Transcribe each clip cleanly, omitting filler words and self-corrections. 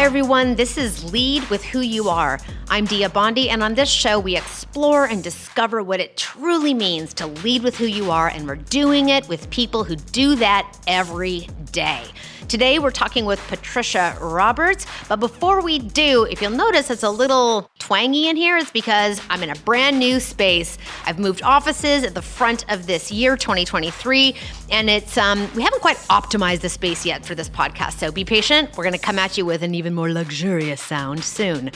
Hi, everyone. This is Lead with Who You Are. I'm Dia Bondi, and on this show, we explore and discover what it truly means to lead with who you are, and we're doing it with people who do that every day. Today, we're talking with Patricia Roberts, but before we do, if you'll notice it's a little twangy in here, it's because I'm in a brand new space. I've moved offices at the front of this year, 2023, and it's we haven't quite optimized the space yet for this podcast, so be patient. We're going to come at you with an even more luxurious sound soon.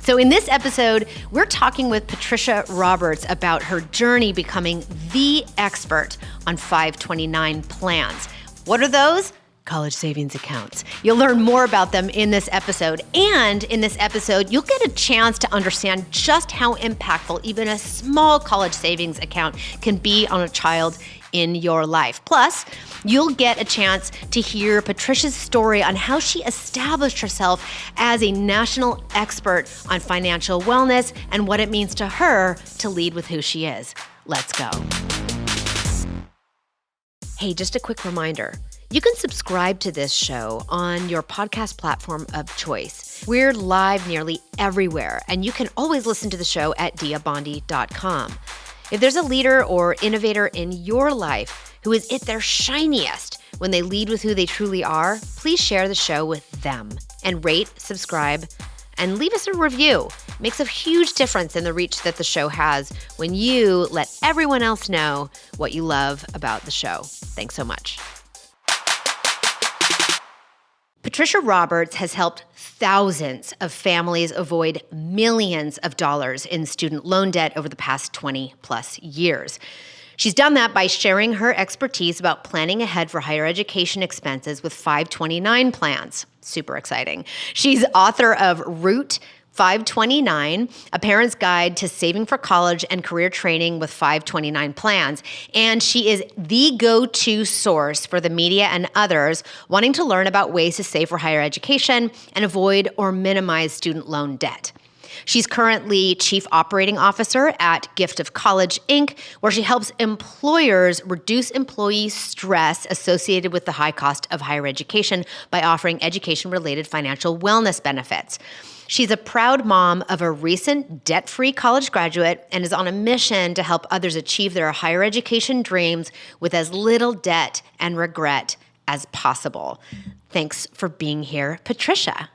So in this episode, we're talking with Patricia Roberts about her journey becoming the expert on 529 plans. What are those? College savings accounts. You'll learn more about them in this episode. And in this episode, you'll get a chance to understand just how impactful even a small college savings account can be on a child in your life. Plus, you'll get a chance to hear Patricia's story on how she established herself as a national expert on financial wellness and what it means to her to lead with who she is. Let's go. Hey, just a quick reminder. You can subscribe to this show on your podcast platform of choice. We're live nearly everywhere, and you can always listen to the show at diabondi.com. If there's a leader or innovator in your life who is at their shiniest when they lead with who they truly are, please share the show with them and rate, subscribe, and leave us a review. It makes a huge difference in the reach that the show has when you let everyone else know what you love about the show. Thanks so much. Patricia Roberts has helped thousands of families avoid millions of dollars in student loan debt over the past 20 plus years. She's done that by sharing her expertise about planning ahead for higher education expenses with 529 plans. Super exciting. She's author of Route 529, A Parent's Guide to Saving for College and Career Training with 529 Plans. And she is the go-to source for the media and others wanting to learn about ways to save for higher education and avoid or minimize student loan debt. She's currently Chief Operating Officer at Gift of College, Inc., where she helps employers reduce employee stress associated with the high cost of higher education by offering education-related financial wellness benefits. She's a proud mom of a recent debt-free college graduate and is on a mission to help others achieve their higher education dreams with as little debt and regret as possible. Thanks for being here, Patricia.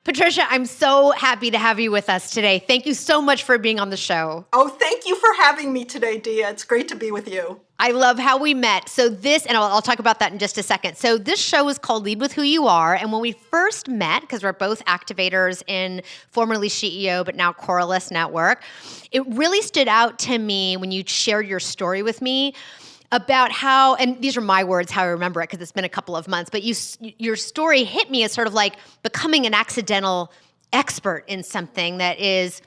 Patricia, I'm so happy to have you with us today. Thank you so much for being on the show. Oh, thank you for having me today, Dia. It's great to be with you. I love how we met. So this, and I'll talk about that in just a second. So this show is called Lead with Who You Are. And when we first met, because we're both activators in formerly CEO, but now Coralist Network, it really stood out to me when you shared your story with me about how, and these are my words, how I remember it, because it's been a couple of months, but your story hit me as sort of like becoming an accidental expert in something that is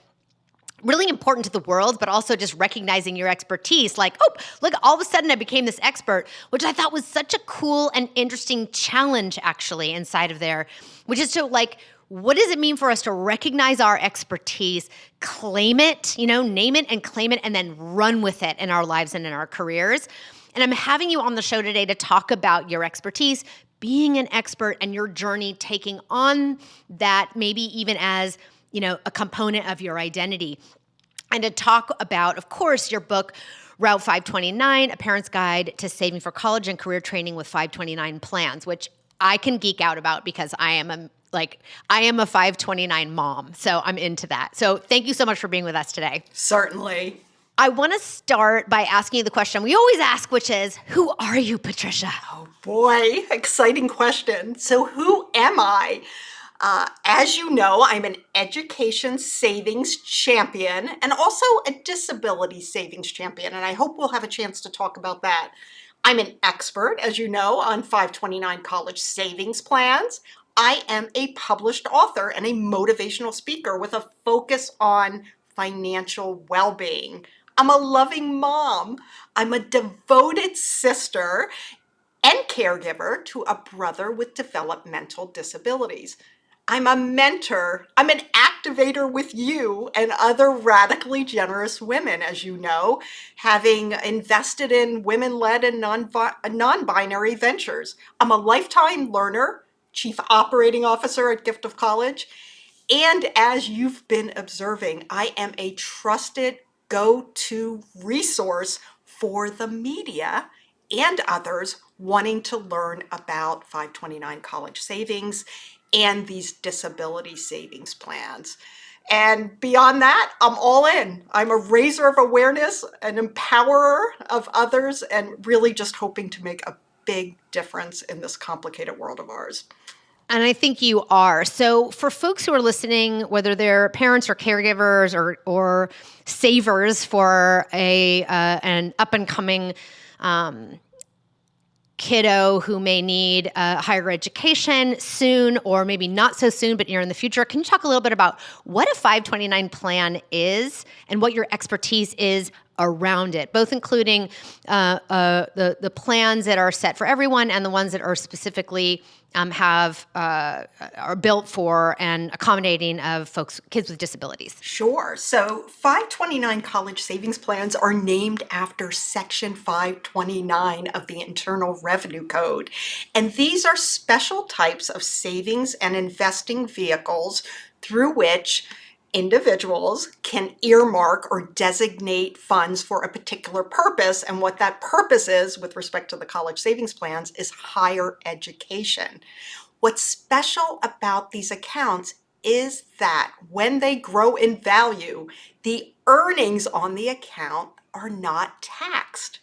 really important to the world, but also just recognizing your expertise. Like, oh, look, all of a sudden I became this expert, which I thought was such a cool and interesting challenge actually inside of there, which is to like, what does it mean for us to recognize our expertise, claim it, name it and claim it, and then run with it in our lives and in our careers? And I'm having you on the show today to talk about your expertise, being an expert, and your journey taking on that maybe even as, a component of your identity. And to talk about, of course, your book, Route 529, A Parent's Guide to Saving for College and Career Training with 529 Plans, which I can geek out about because I am a 529 mom, so I'm into that. So thank you so much for being with us today. Certainly. I want to start by asking you the question we always ask, which is, who are you, Patricia? Oh boy, exciting question. So who am I? As you know, I'm an education savings champion and also a disability savings champion, and I hope we'll have a chance to talk about that. I'm an expert, as you know, on 529 college savings plans. I am a published author and a motivational speaker with a focus on financial well-being. I'm a loving mom. I'm a devoted sister and caregiver to a brother with developmental disabilities. I'm a mentor. I'm an activator with you and other radically generous women, as you know, having invested in women-led and non-binary ventures. I'm a lifetime learner, chief operating officer at Gift of College. And as you've been observing, I am a trusted go-to resource for the media and others wanting to learn about 529 college savings and these disability savings plans. And beyond that, I'm all in. I'm a raiser of awareness, an empowerer of others, and really just hoping to make a big difference in this complicated world of ours. And I think you are. So for folks who are listening, whether they're parents or caregivers or savers for an up and coming kiddo who may need higher education soon, or maybe not so soon, but near in the future, can you talk a little bit about what a 529 plan is and what your expertise is around it, both including the plans that are set for everyone and the ones that are specifically are built for and accommodating of kids with disabilities? Sure. So 529 college savings plans are named after Section 529 of the Internal Revenue Code. And these are special types of savings and investing vehicles through which individuals can earmark or designate funds for a particular purpose. And what that purpose is with respect to the college savings plans is higher education. What's special about these accounts is that when they grow in value, the earnings on the account are not taxed.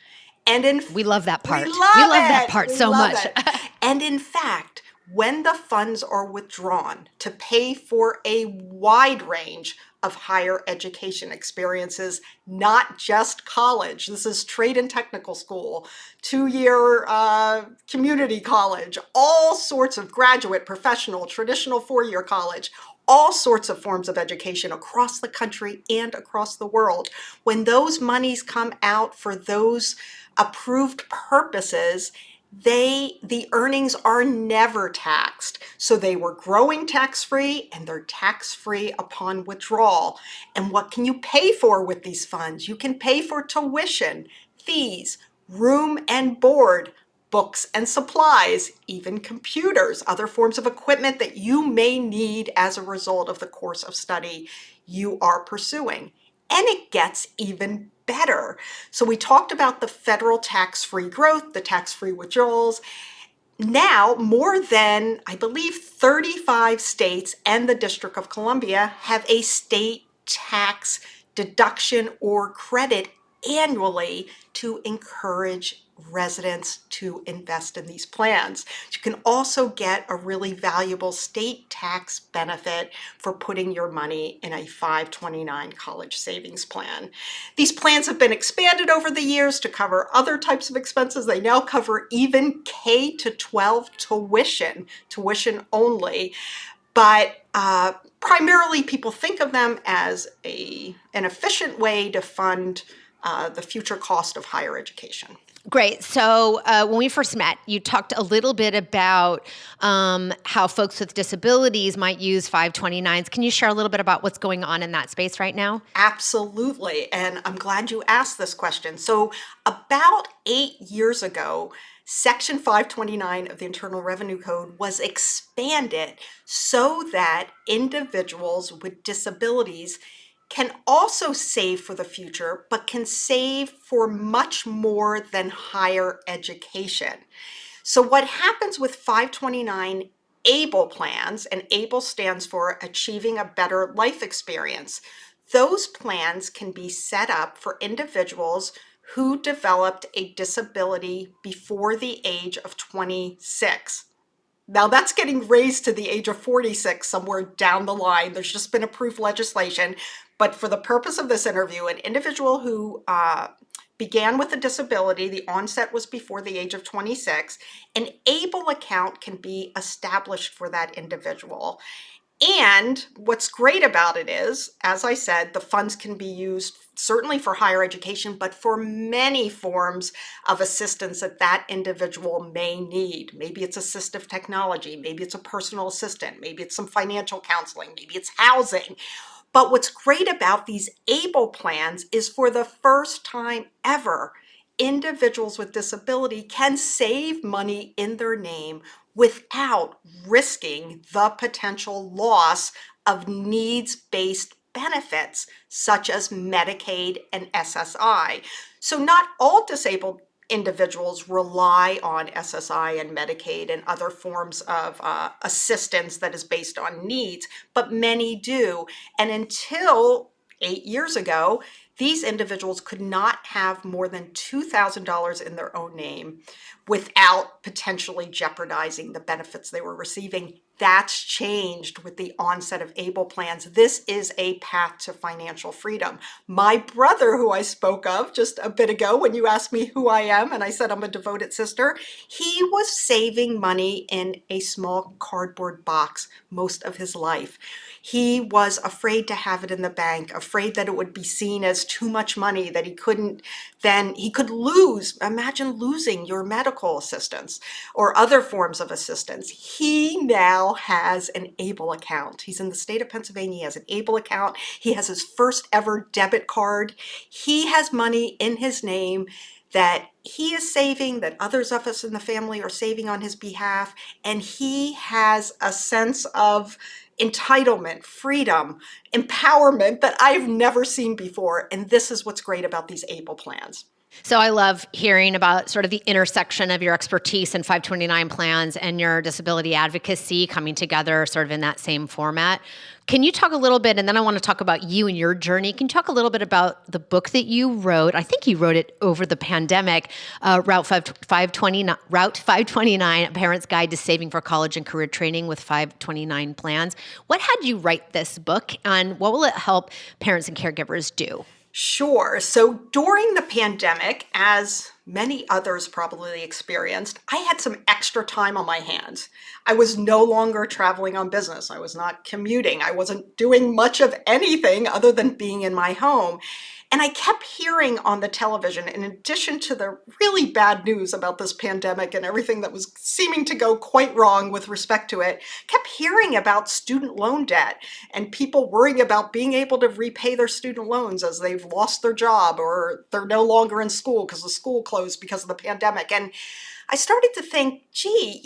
We love that part. We We love love that it. part We so love much. it. And in fact, when the funds are withdrawn to pay for a wide range of higher education experiences, not just college. This is trade and technical school, 2-year community college, all sorts of graduate, professional, traditional 4-year college, all sorts of forms of education across the country and across the world. When those monies come out for those approved purposes, the earnings are never taxed. So they were growing tax-free and they're tax-free upon withdrawal. And what can you pay for with these funds? You can pay for tuition, fees, room and board, books and supplies, even computers, other forms of equipment that you may need as a result of the course of study you are pursuing. And it gets even better. So we talked about the federal tax-free growth, the tax-free withdrawals. Now, more than, I believe, 35 states and the District of Columbia have a state tax deduction or credit annually to encourage residents to invest in these plans. You can also get a really valuable state tax benefit for putting your money in a 529 college savings plan. These plans have been expanded over the years to cover other types of expenses. They now cover even K-12 tuition only. But primarily people think of them as an efficient way to fund the future cost of higher education. Great. So when we first met, you talked a little bit about how folks with disabilities might use 529s. Can you share a little bit about what's going on in that space right now? Absolutely. And I'm glad you asked this question. So about 8 years ago, Section 529 of the Internal Revenue Code was expanded so that individuals with disabilities can also save for the future, but can save for much more than higher education. So what happens with 529 ABLE plans, and ABLE stands for Achieving a Better Life Experience, those plans can be set up for individuals who developed a disability before the age of 26. Now that's getting raised to the age of 46 somewhere down the line. There's just been approved legislation. But for the purpose of this interview, an individual who began with a disability, the onset was before the age of 26, an ABLE account can be established for that individual. And what's great about it is, as I said, the funds can be used certainly for higher education, but for many forms of assistance that that individual may need. Maybe it's assistive technology, maybe it's a personal assistant, maybe it's some financial counseling, maybe it's housing. But what's great about these ABLE plans is for the first time ever, individuals with disability can save money in their name without risking the potential loss of needs-based benefits such as Medicaid and SSI. So not all disabled individuals rely on SSI and Medicaid and other forms of assistance that is based on needs, but many do. And until 8 years ago, these individuals could not have more than $2,000 in their own name without potentially jeopardizing the benefits they were receiving. That's changed with the onset of ABLE plans. This is a path to financial freedom. My brother, who I spoke of just a bit ago when you asked me who I am, and I said I'm a devoted sister, he was saving money in a small cardboard box most of his life. He was afraid to have it in the bank, afraid that it would be seen as too much money, that he could lose. Imagine losing your medical assistance or other forms of assistance. He now has an ABLE account. He's in the state of Pennsylvania. He has an ABLE account. He has his first ever debit card. He has money in his name that he is saving, that others of us in the family are saving on his behalf, and he has a sense of entitlement, freedom, empowerment that I've never seen before. And this is what's great about these ABLE plans. So I love hearing about sort of the intersection of your expertise in 529 plans and your disability advocacy coming together sort of in that same format. Can you talk a little bit, and then I want to talk about you and your journey. Can you talk a little bit about the book that you wrote? I think you wrote it over the pandemic, Route 529, A Parent's Guide to Saving for College and Career Training with 529 Plans. What had you write this book, and what will it help parents and caregivers do? Sure. So during the pandemic, as many others probably experienced, I had some extra time on my hands. I was no longer traveling on business. I was not commuting. I wasn't doing much of anything other than being in my home. And I kept hearing on the television, in addition to the really bad news about this pandemic and everything that was seeming to go quite wrong with respect to it, kept hearing about student loan debt and people worrying about being able to repay their student loans as they've lost their job or they're no longer in school because the school closed because of the pandemic. And I started to think, gee,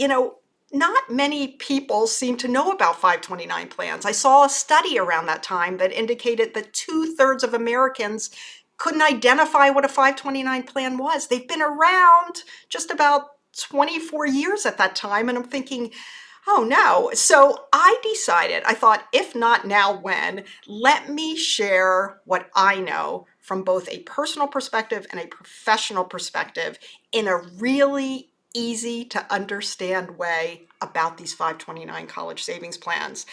not many people seem to know about 529 plans. I saw a study around that time that indicated that 2/3 of Americans couldn't identify what a 529 plan was. They've been around just about 24 years at that time, and I'm thinking, oh no. So I thought, if not now, when? Let me share what I know from both a personal perspective and a professional perspective in a really easy to understand way about these 529 college savings plans.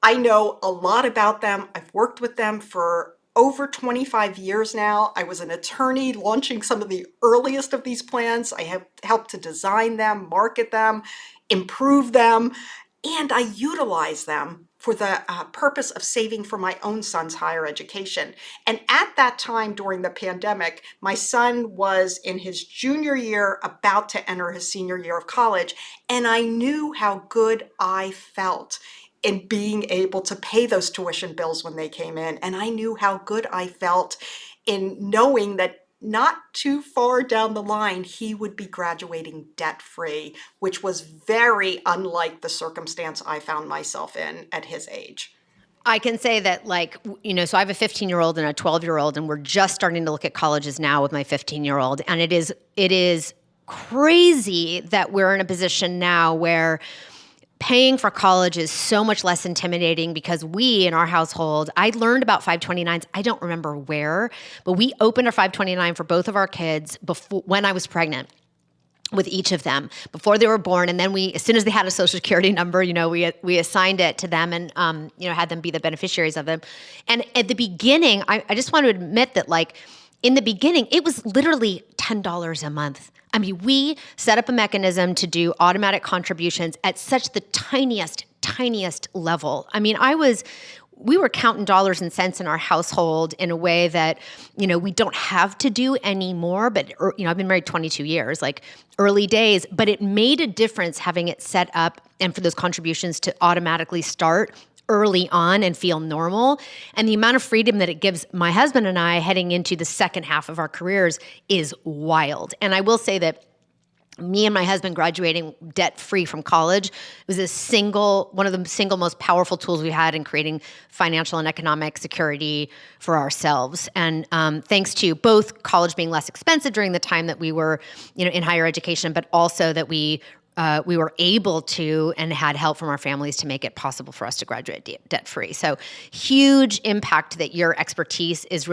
I know a lot about them. I've worked with them for over 25 years now. I was an attorney launching some of the earliest of these plans. I have helped to design them, market them, improve them, and I utilize them for the purpose of saving for my own son's higher education. And at that time during the pandemic, my son was in his junior year, about to enter his senior year of college, and I knew how good I felt in being able to pay those tuition bills when they came in. And I knew how good I felt in knowing that not too far down the line, he would be graduating debt-free, which was very unlike the circumstance I found myself in at his age. I can say that, so I have a 15-year-old and a 12-year-old, and we're just starting to look at colleges now with my 15-year-old. And it is crazy that we're in a position now where paying for college is so much less intimidating because we, in our household, I learned about 529s. I don't remember where, but we opened a 529 for both of our kids when I was pregnant with each of them before they were born. And then as soon as they had a social security number, we assigned it to them and, had them be the beneficiaries of them. And at the beginning, I just want to admit that in the beginning, it was literally $10 a month. I mean, we set up a mechanism to do automatic contributions at such the tiniest level. I mean, we were counting dollars and cents in our household in a way that, we don't have to do anymore. But, I've been married 22 years, like early days, but it made a difference having it set up and for those contributions to automatically start early on and feel normal. And the amount of freedom that it gives my husband and I heading into the second half of our careers is wild. And I will say that me and my husband graduating debt-free from college was one of the single most powerful tools we had in creating financial and economic security for ourselves. And thanks to both college being less expensive during the time that we were, in higher education, but also that we were able to and had help from our families to make it possible for us to graduate debt-free. So huge impact that your expertise is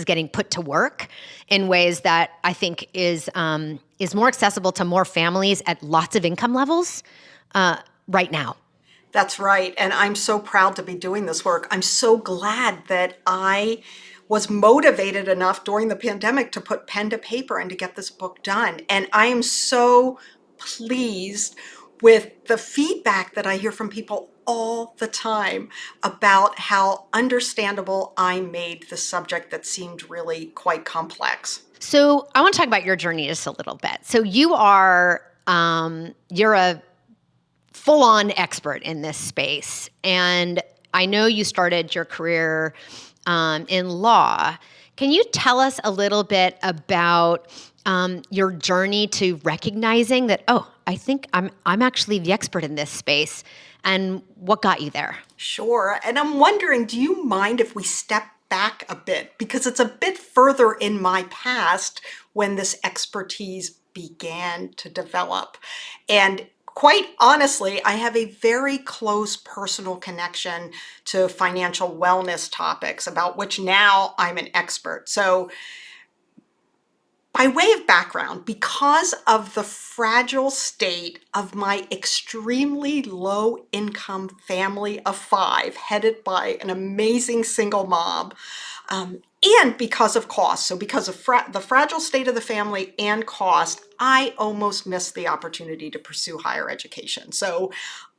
getting put to work in ways that I think is more accessible to more families at lots of income levels right now. That's right. And I'm so proud to be doing this work. I'm so glad that I was motivated enough during the pandemic to put pen to paper and to get this book done. And I am so pleased with the feedback that I hear from people all the time about how understandable I made the subject that seemed really quite complex. So I want to talk about your journey just a little bit. So you're a full-on expert in this space. And I know you started your career in law. Can you tell us a little bit about your journey to recognizing that, I think I'm actually the expert in this space, and what got you there? Sure. And I'm wondering, do you mind if we step back a bit? Because it's a bit further in my past when this expertise began to develop. And quite honestly, I have a very close personal connection to financial wellness topics, about which now I'm an expert. So by way of background, because of the fragile state of my extremely low-income family of 5, headed by an amazing single mom, and because of cost, so because of the fragile state of the family and cost, I almost missed the opportunity to pursue higher education. So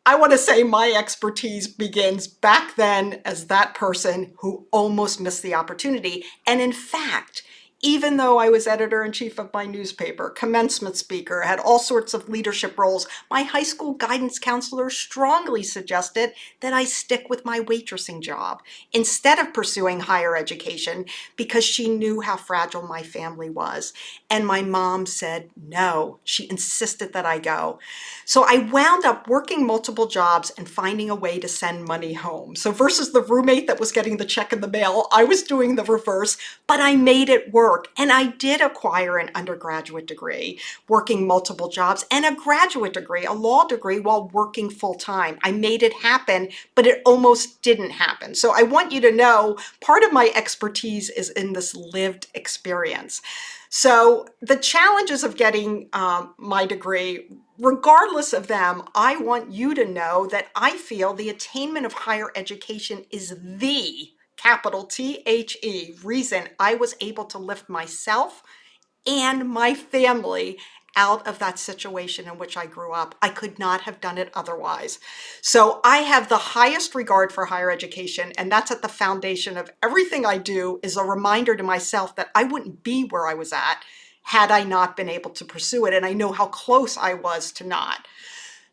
I want to say my expertise begins back then as that person who almost missed the opportunity. And in fact, even though I was editor-in-chief of my newspaper, commencement speaker, had all sorts of leadership roles, my high school guidance counselor strongly suggested that I stick with my waitressing job instead of pursuing higher education because she knew how fragile my family was. And my mom said no. She insisted that I go. So I wound up working multiple jobs and finding a way to send money home. So versus the roommate that was getting the check in the mail, I was doing the reverse, but I made it work. And I did acquire an undergraduate degree, working multiple jobs, and a graduate degree, a law degree, while working full-time. I made it happen, but it almost didn't happen. So I want you to know part of my expertise is in this lived experience. So the challenges of getting my degree, regardless of them, I want you to know that I feel the attainment of higher education is the capital THE reason I was able to lift myself and my family out of that situation in which I grew up. I could not have done it otherwise. So I have the highest regard for higher education, and that's at the foundation of everything I do, is a reminder to myself that I wouldn't be where I was at had I not been able to pursue it, and I know how close I was to not.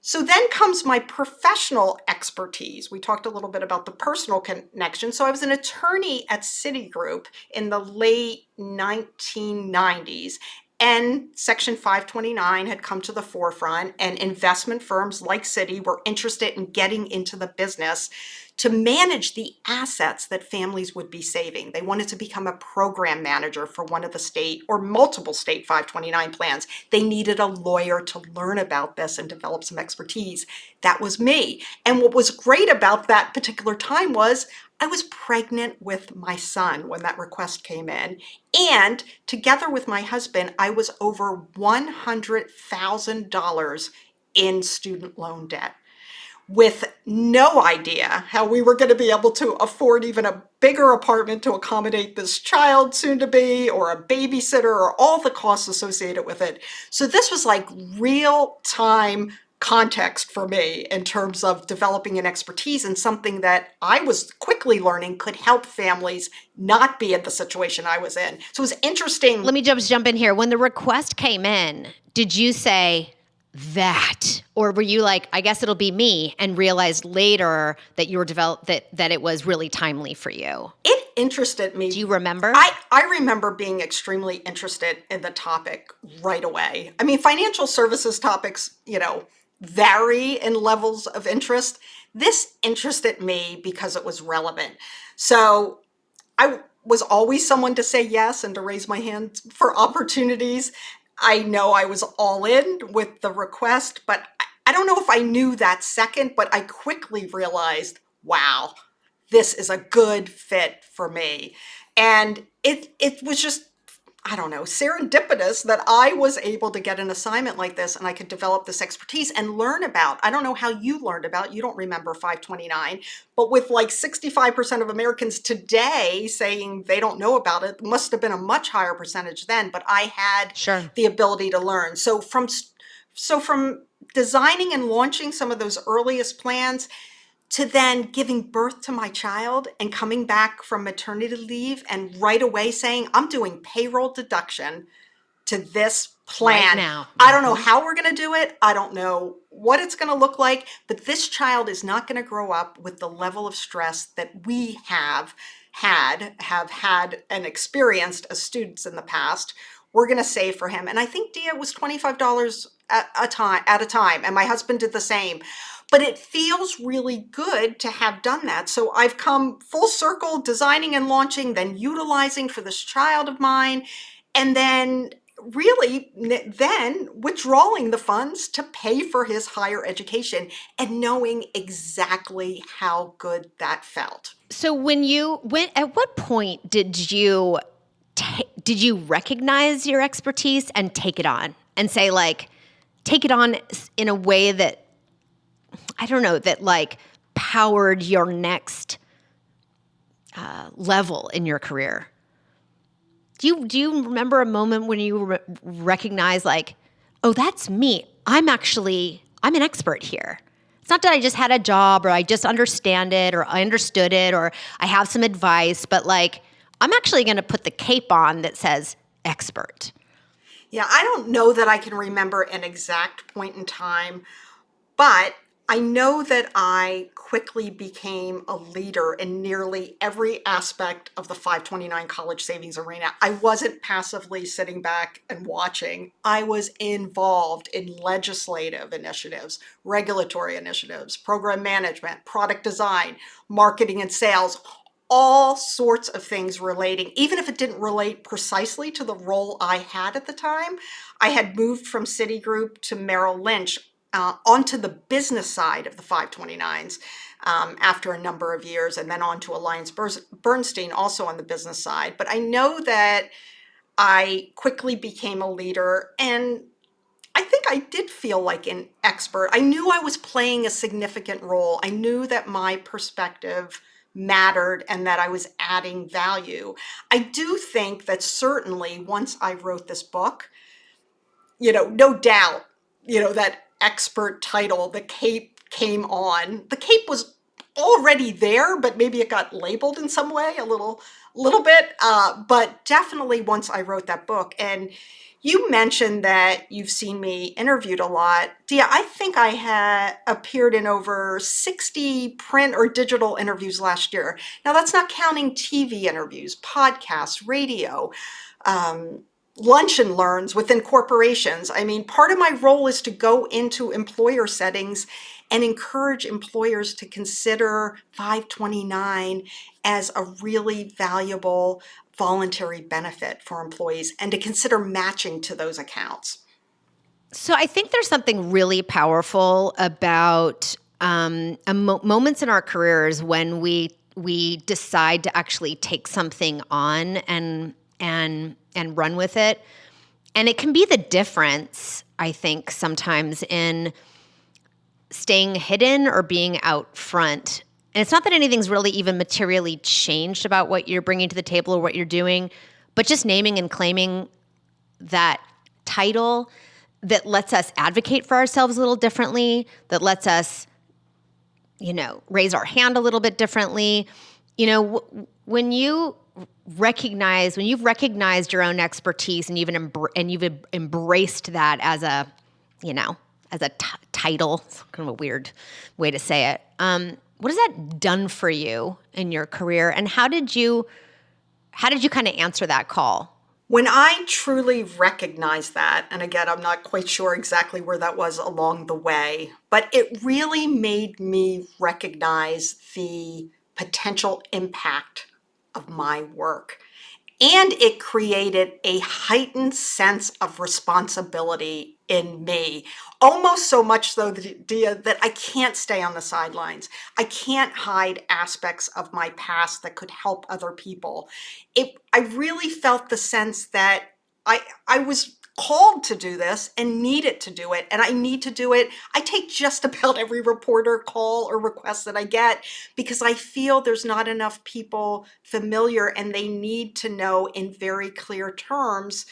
So then comes my professional expertise. We talked a little bit about the personal connection. So I was an attorney at Citigroup in the late 1990s. And Section 529 had come to the forefront, and investment firms like Citi were interested in getting into the business to manage the assets that families would be saving. They wanted to become a program manager for one of the state or multiple state 529 plans. They needed a lawyer to learn about this and develop some expertise. That was me. And what was great about that particular time was I was pregnant with my son when that request came in. And together with my husband, I was over $100,000 in student loan debt. with no idea how we were going to be able to afford even a bigger apartment to accommodate this child soon to be, or a babysitter, or all the costs associated with it. So this was like real time context for me in terms of developing an expertise in something that I was quickly learning could help families not be in the situation I was in. So it was interesting. Let me jump in here. When the request came in, did you say that, or were you like, I guess it'll be me, and realized later that you were that it was really timely for you? It interested me. Do you remember? I remember being extremely interested in the topic right away. I mean, financial services topics, vary in levels of interest. This interested me because it was relevant. So I was always someone to say yes and to raise my hand for opportunities. I know I was all in with the request, but I don't know if I knew that second, but I quickly realized, wow, this is a good fit for me. And it was just, I don't know, serendipitous that I was able to get an assignment like this and I could develop this expertise and learn about. I don't know how you learned about, you don't remember 529, but with like 65% of Americans today saying they don't know about it, must have been a much higher percentage then, but I had the ability to learn. So from designing and launching some of those earliest plans to then giving birth to my child and coming back from maternity leave and right away saying, I'm doing payroll deduction to this plan. Right now. I don't know how we're going to do it. I don't know what it's going to look like, but this child is not going to grow up with the level of stress that we have had and experienced as students in the past. We're going to save for him. And I think Dia was $25 at a time. And my husband did the same. But it feels really good to have done that. So I've come full circle, designing and launching, then utilizing for this child of mine, and then really then withdrawing the funds to pay for his higher education and knowing exactly how good that felt. So when you went, at what point did you recognize your expertise and take it on and say, like, take it on in a way that, I don't know, that like powered your next level in your career? Do you remember a moment when you recognized, like, oh, that's me. I'm an expert here. It's not that I just had a job or I just understand it or I understood it or I have some advice, but like, I'm actually going to put the cape on that says expert. Yeah, I don't know that I can remember an exact point in time, but I know that I quickly became a leader in nearly every aspect of the 529 college savings arena. I wasn't passively sitting back and watching. I was involved in legislative initiatives, regulatory initiatives, program management, product design, marketing and sales, all sorts of things relating, even if it didn't relate precisely to the role I had at the time. I had moved from Citigroup to Merrill Lynch onto the business side of the 529s after a number of years, and then on to AllianceBernstein, also on the business side. But I know that I quickly became a leader, and I think I did feel like an expert. I knew I was playing a significant role. I knew that my perspective mattered and that I was adding value. I do think that certainly once I wrote this book, no doubt, that expert title, the cape came on. The cape was already there, but maybe it got labeled in some way a little bit. But definitely once I wrote that book, and you mentioned that you've seen me interviewed a lot. Dia, I think I had appeared in over 60 print or digital interviews last year. Now that's not counting TV interviews, podcasts, radio, lunch and learns within corporations. I mean, part of my role is to go into employer settings and encourage employers to consider 529 as a really valuable voluntary benefit for employees and to consider matching to those accounts. So I think there's something really powerful about moments in our careers when we decide to actually take something on and run with it. And it can be the difference, I think, sometimes in staying hidden or being out front. And it's not that anything's really even materially changed about what you're bringing to the table or what you're doing, but just naming and claiming that title that lets us advocate for ourselves a little differently, that lets us, raise our hand a little bit differently. When you've recognized your own expertise and you've embraced that as a, title, it's kind of a weird way to say it. What has that done for you in your career, and how did you kind of answer that call? When I truly recognized that, and again, I'm not quite sure exactly where that was along the way, but it really made me recognize the potential impact of my work. And it created a heightened sense of responsibility in me. Almost so much so, Dia, that I can't stay on the sidelines. I can't hide aspects of my past that could help other people. I really felt the sense that I was called to do this and needed to do it, and I need to do it. I take just about every reporter call or request that I get because I feel there's not enough people familiar, and they need to know in very clear terms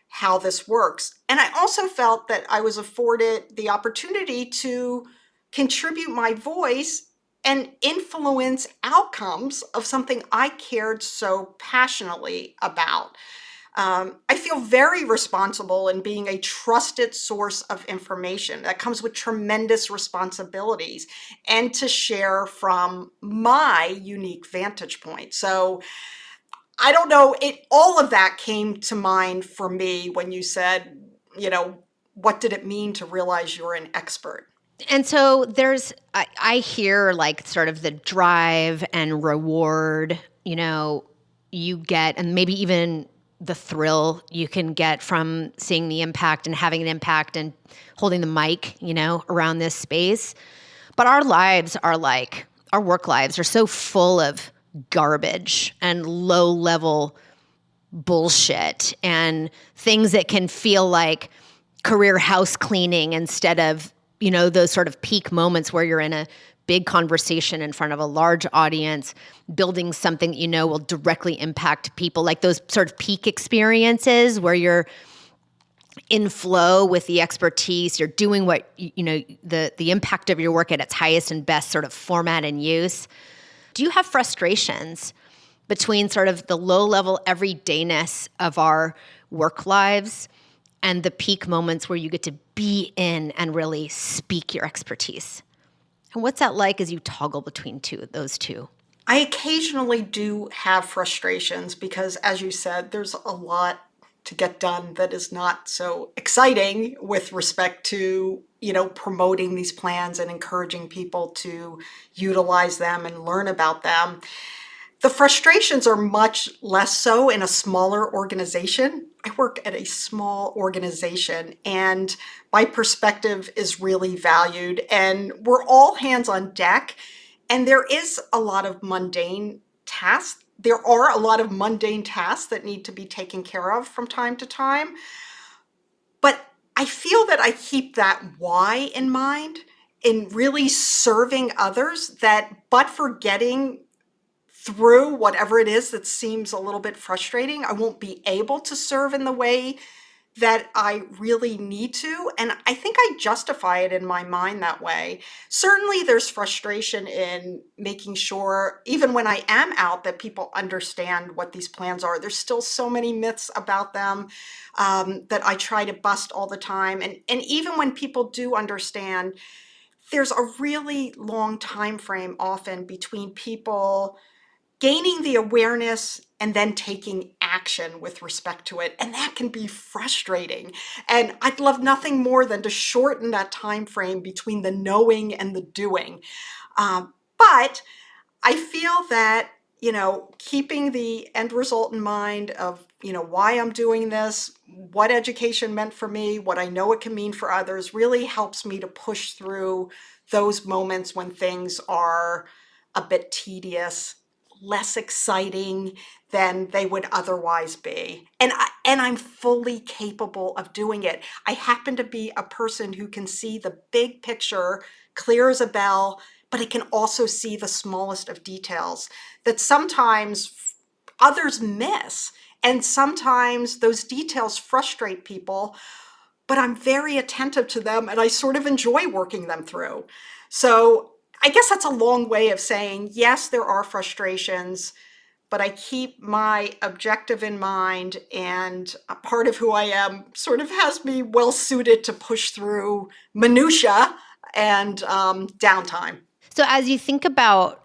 how this works. And I also felt that I was afforded the opportunity to contribute my voice and influence outcomes of something I cared so passionately about. I feel very responsible in being a trusted source of information. That comes with tremendous responsibilities and to share from my unique vantage point. So I don't know, all of that came to mind for me when you said, what did it mean to realize you're an expert? And so I hear like sort of the drive and reward, you get, and maybe even the thrill you can get from seeing the impact and having an impact and holding the mic, around this space. But our work lives are so full of garbage and low level bullshit and things that can feel like career house cleaning instead of, those sort of peak moments where you're in a big conversation in front of a large audience, building something that will directly impact people, like those sort of peak experiences where you're in flow with the expertise, you're doing what, the impact of your work at its highest and best sort of format and use. Do you have frustrations between sort of the low-level everydayness of our work lives and the peak moments where you get to be in and really speak your expertise? And what's that like as you toggle between those two? I occasionally do have frustrations because, as you said, there's a lot to get done that is not so exciting with respect to, promoting these plans and encouraging people to utilize them and learn about them. The frustrations are much less so in a smaller organization. I work at a small organization, and my perspective is really valued, and we're all hands on deck, and there is a lot of mundane tasks. There are a lot of mundane tasks that need to be taken care of from time to time, but I feel that I keep that why in mind in really serving others, that but for getting through whatever it is that seems a little bit frustrating, I won't be able to serve in the way that I really need to. And I think I justify it in my mind that way. Certainly there's frustration in making sure, even when I am out, that people understand what these plans are. There's still so many myths about them that I try to bust all the time. And even when people do understand, there's a really long time frame often between people gaining the awareness and then taking action with respect to it. And that can be frustrating. And I'd love nothing more than to shorten that time frame between the knowing and the doing. But I feel that, keeping the end result in mind of, why I'm doing this, what education meant for me, what I know it can mean for others, really helps me to push through those moments when things are a bit tedious, less exciting than they would otherwise be. And I'm fully capable of doing it. I happen to be a person who can see the big picture clear as a bell, but it can also see the smallest of details that sometimes others miss. And sometimes those details frustrate people, but I'm very attentive to them and I sort of enjoy working them through. So I guess that's a long way of saying, yes, there are frustrations, but I keep my objective in mind, and a part of who I am sort of has me well suited to push through minutia and downtime. So as you think about,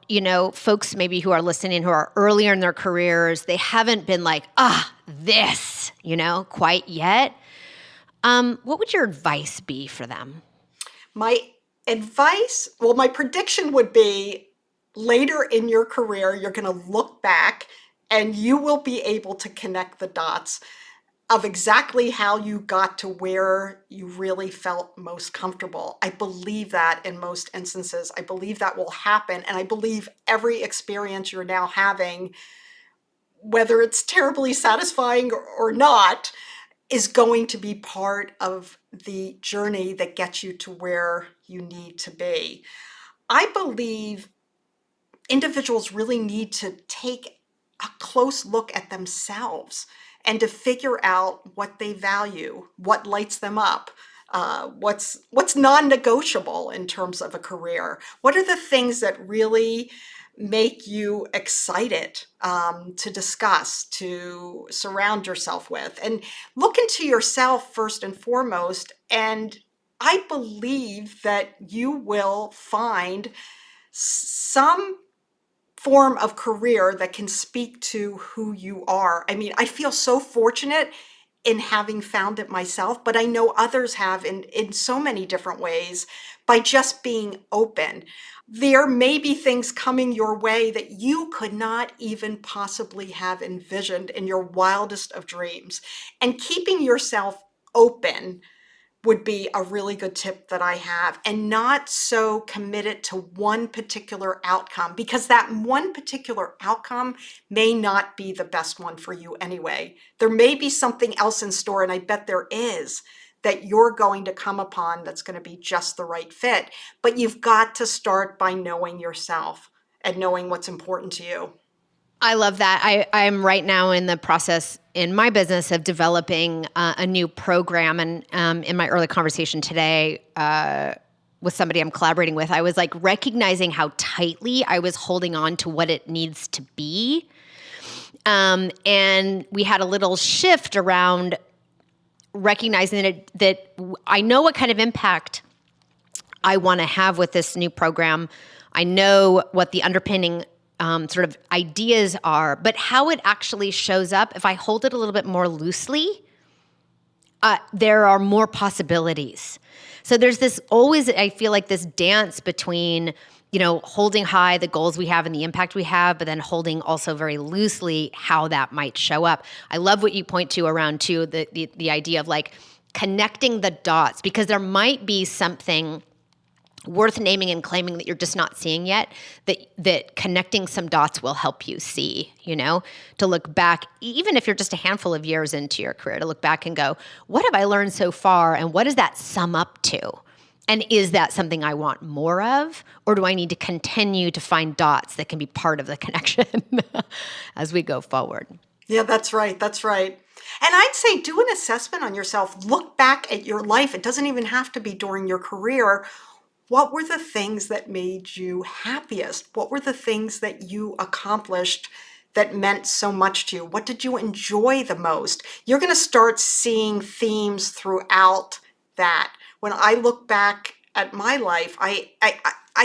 folks maybe who are listening who are earlier in their careers, they haven't been like, this, quite yet. What would your advice be for them? My advice, well, my prediction would be later in your career, you're going to look back and you will be able to connect the dots of exactly how you got to where you really felt most comfortable. I believe that in most instances. I believe that will happen. And I believe every experience you're now having, whether it's terribly satisfying or not, is going to be part of the journey that gets you to where you need to be. I believe individuals really need to take a close look at themselves and to figure out what they value, what lights them up, what's non-negotiable in terms of a career. What are the things that really make you excited to discuss, to surround yourself with, and look into yourself first and foremost. And I believe that you will find some form of career that can speak to who you are. I mean, I feel so fortunate in having found it myself, but I know others have in so many different ways by just being open. There may be things coming your way that you could not even possibly have envisioned in your wildest of dreams. And keeping yourself open would be a really good tip that I have, and not so committed to one particular outcome, because that one particular outcome may not be the best one for you anyway. There may be something else in store, and I bet there is, that you're going to come upon that's going to be just the right fit. But you've got to start by knowing yourself and knowing what's important to you. I love that. I'm right now in the process in my business of developing a new program. And in my early conversation today with somebody I'm collaborating with, I was like recognizing how tightly I was holding on to what it needs to be. And we had a little shift around recognizing that I know what kind of impact I want to have with this new program. I know what the underpinning sort of ideas are, but how it actually shows up, if I hold it a little bit more loosely, there are more possibilities. So there's this always, I feel like this dance between, holding high the goals we have and the impact we have, but then holding also very loosely how that might show up. I love what you point to around too, the idea of like connecting the dots, because there might be something worth naming and claiming that you're just not seeing yet, that connecting some dots will help you see, to look back, even if you're just a handful of years into your career, to look back and go, what have I learned so far? And what does that sum up to? And is that something I want more of? Or do I need to continue to find dots that can be part of the connection as we go forward? Yeah, that's right. That's right. And I'd say do an assessment on yourself. Look back at your life. It doesn't even have to be during your career. What were the things that made you happiest? What were the things that you accomplished that meant so much to you? What did you enjoy the most? You're going to start seeing themes throughout that. When I look back at my life, I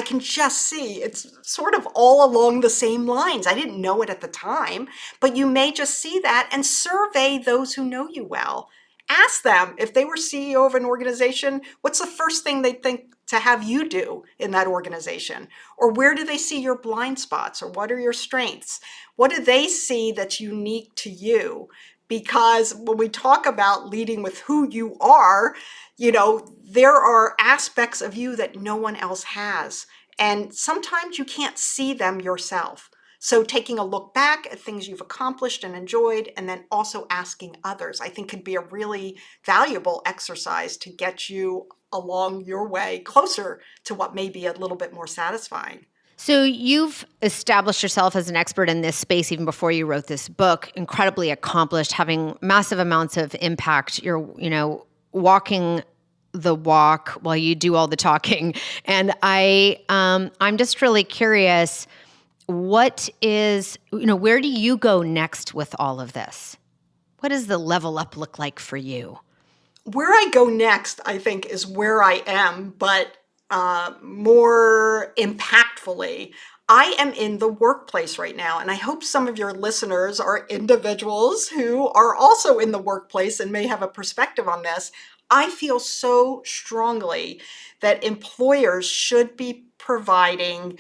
can just see it's sort of all along the same lines. I didn't know it at the time, but you may just see that, and survey those who know you well. Ask them, if they were CEO of an organization, what's the first thing they think to have you do in that organization? Or where do they see your blind spots? Or what are your strengths? What do they see that's unique to you? Because when we talk about leading with who you are, there are aspects of you that no one else has. And sometimes you can't see them yourself. So taking a look back at things you've accomplished and enjoyed, and then also asking others, I think could be a really valuable exercise to get you along your way closer to what may be a little bit more satisfying. So you've established yourself as an expert in this space even before you wrote this book, incredibly accomplished, having massive amounts of impact. You're, walking the walk while you do all the talking. And I'm just really curious, what is, where do you go next with all of this? What does the level up look like for you? Where I go next, I think, is where I am, but more impactfully. I am in the workplace right now, and I hope some of your listeners are individuals who are also in the workplace and may have a perspective on this. I feel so strongly that employers should be providing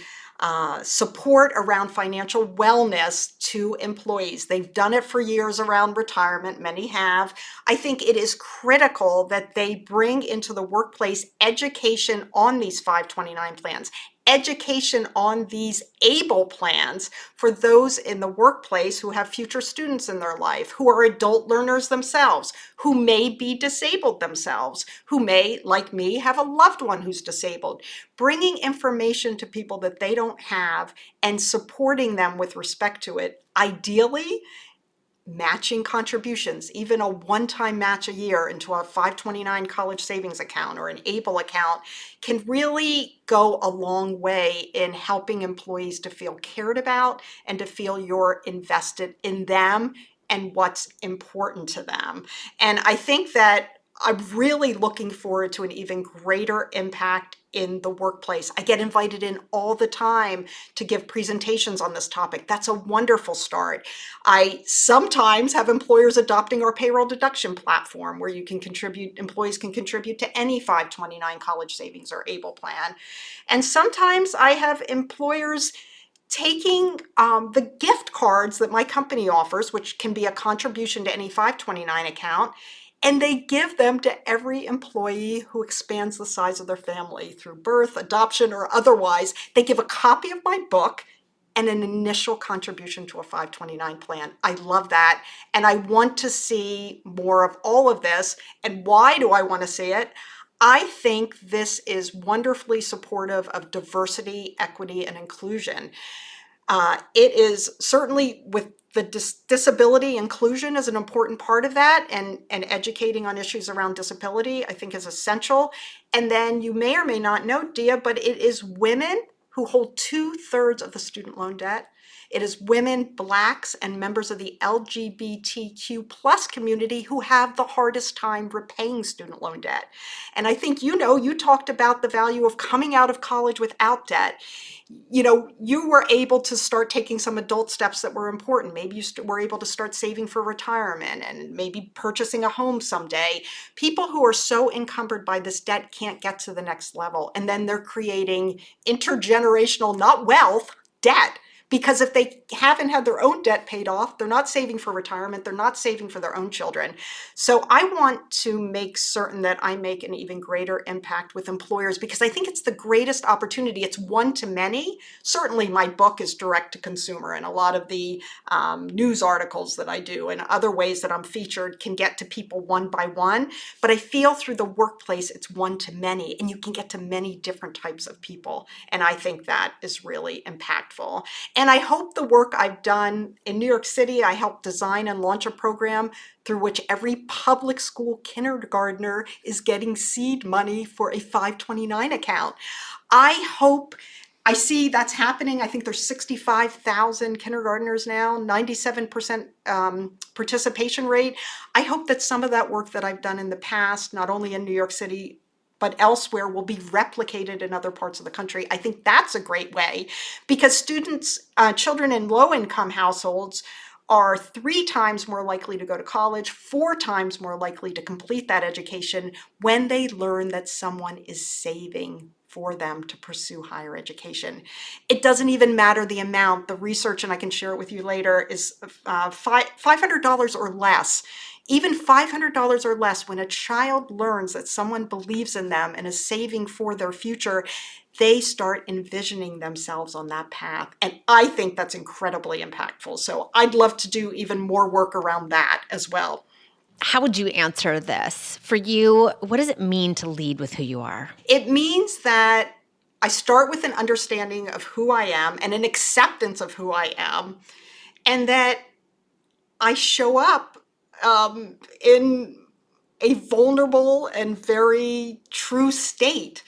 support around financial wellness to employees. They've done it for years around retirement, many have. I think it is critical that they bring into the workplace education on these 529 plans, education on these ABLE plans for those in the workplace who have future students in their life, who are adult learners themselves, who may be disabled themselves, who may, like me, have a loved one who's disabled. Bringing information to people that they don't have and supporting them with respect to it, ideally matching contributions, even a one-time match a year into a 529 college savings account or an ABLE account, can really go a long way in helping employees to feel cared about and to feel you're invested in them and what's important to them. And I think that I'm really looking forward to an even greater impact in the workplace. I get invited in all the time to give presentations on this topic. That's a wonderful start. I sometimes have employers adopting our payroll deduction platform where employees can contribute to any 529 college savings or ABLE plan. And sometimes I have employers taking the gift cards that my company offers, which can be a contribution to any 529 account, and they give them to every employee who expands the size of their family through birth, adoption, or otherwise. They give a copy of my book and an initial contribution to a 529 plan. I love that. And I want to see more of all of this. And why do I want to see it? I think this is wonderfully supportive of diversity, equity, and inclusion. It is certainly with the disability inclusion is an important part of that, and educating on issues around disability, I think, is essential. And then you may or may not know, Dia, but it is women who hold 2/3 of the student loan debt. It is women, Blacks, and members of the LGBTQ plus community who have the hardest time repaying student loan debt. And I think, you talked about the value of coming out of college without debt. You were able to start taking some adult steps that were important. Maybe you were able to start saving for retirement and maybe purchasing a home someday. People who are so encumbered by this debt can't get to the next level. And then they're creating intergenerational, not wealth, debt. Because if they haven't had their own debt paid off, they're not saving for retirement, they're not saving for their own children. So I want to make certain that I make an even greater impact with employers because I think it's the greatest opportunity. It's one to many. Certainly my book is direct to consumer, and a lot of the news articles that I do and other ways that I'm featured can get to people one by one. But I feel through the workplace, it's one to many, and you can get to many different types of people. And I think that is really impactful. And I hope the work I've done in New York City, I helped design and launch a program through which every public school kindergartner is getting seed money for a 529 account. I see that's happening. I think there's 65,000 kindergartners now, 97% participation rate. I hope that some of that work that I've done in the past, not only in New York City, but elsewhere, will be replicated in other parts of the country. I think that's a great way because children in low-income households are 3 times more likely to go to college, 4 times more likely to complete that education when they learn that someone is saving for them to pursue higher education. It doesn't even matter the amount. The research, and I can share it with you later, is $500 or less. Even $500 or less, when a child learns that someone believes in them and is saving for their future, they start envisioning themselves on that path. And I think that's incredibly impactful. So I'd love to do even more work around that as well. How would you answer this? For you, what does it mean to lead with who you are? It means that I start with an understanding of who I am and an acceptance of who I am, and that I show up in a vulnerable and very true state.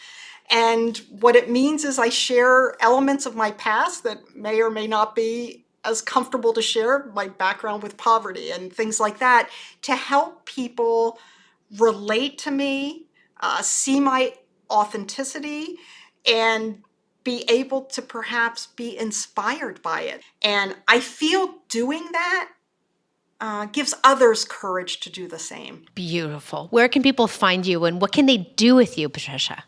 And what it means is I share elements of my past that may or may not be as comfortable to share, my background with poverty and things like that, to help people relate to me, see my authenticity, and be able to perhaps be inspired by it. And I feel doing that gives others courage to do the same. Beautiful. Where can people find you and what can they do with you, Patricia?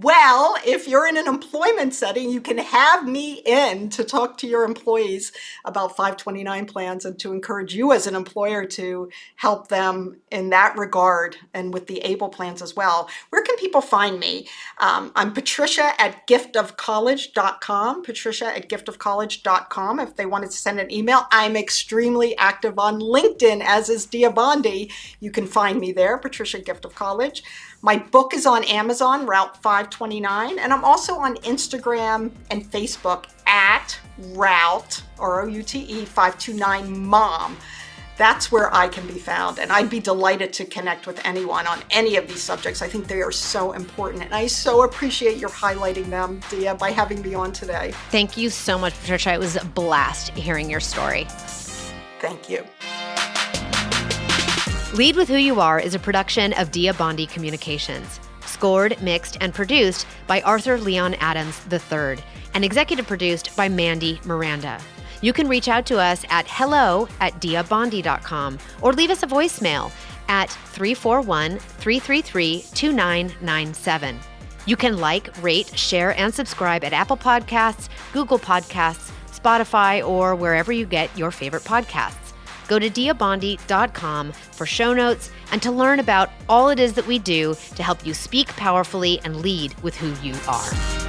Well, if you're in an employment setting, you can have me in to talk to your employees about 529 plans and to encourage you as an employer to help them in that regard and with the ABLE plans as well. Where can people find me? I'm Patricia at giftofcollege.com, Patricia at giftofcollege.com. If they wanted to send an email, I'm extremely active on LinkedIn, as is Dia Bondi. You can find me there, Patricia Gift of College. My book is on Amazon, Route 529, and I'm also on Instagram and Facebook at Route, R-O-U-T-E, 529 Mom. That's where I can be found, and I'd be delighted to connect with anyone on any of these subjects. I think they are so important, and I so appreciate your highlighting them, Dia, by having me on today. Thank you so much, Patricia. It was a blast hearing your story. Thank you. Lead with Who You Are is a production of Dia Bondi Communications, scored, mixed, and produced by Arthur Leon Adams III, and executive produced by Mandy Miranda. You can reach out to us at hello@diabondi.com or leave us a voicemail at 341-333-2997. You can like, rate, share, and subscribe at Apple Podcasts, Google Podcasts, Spotify, or wherever you get your favorite podcasts. Go to diabondi.com for show notes and to learn about all it is that we do to help you speak powerfully and lead with who you are.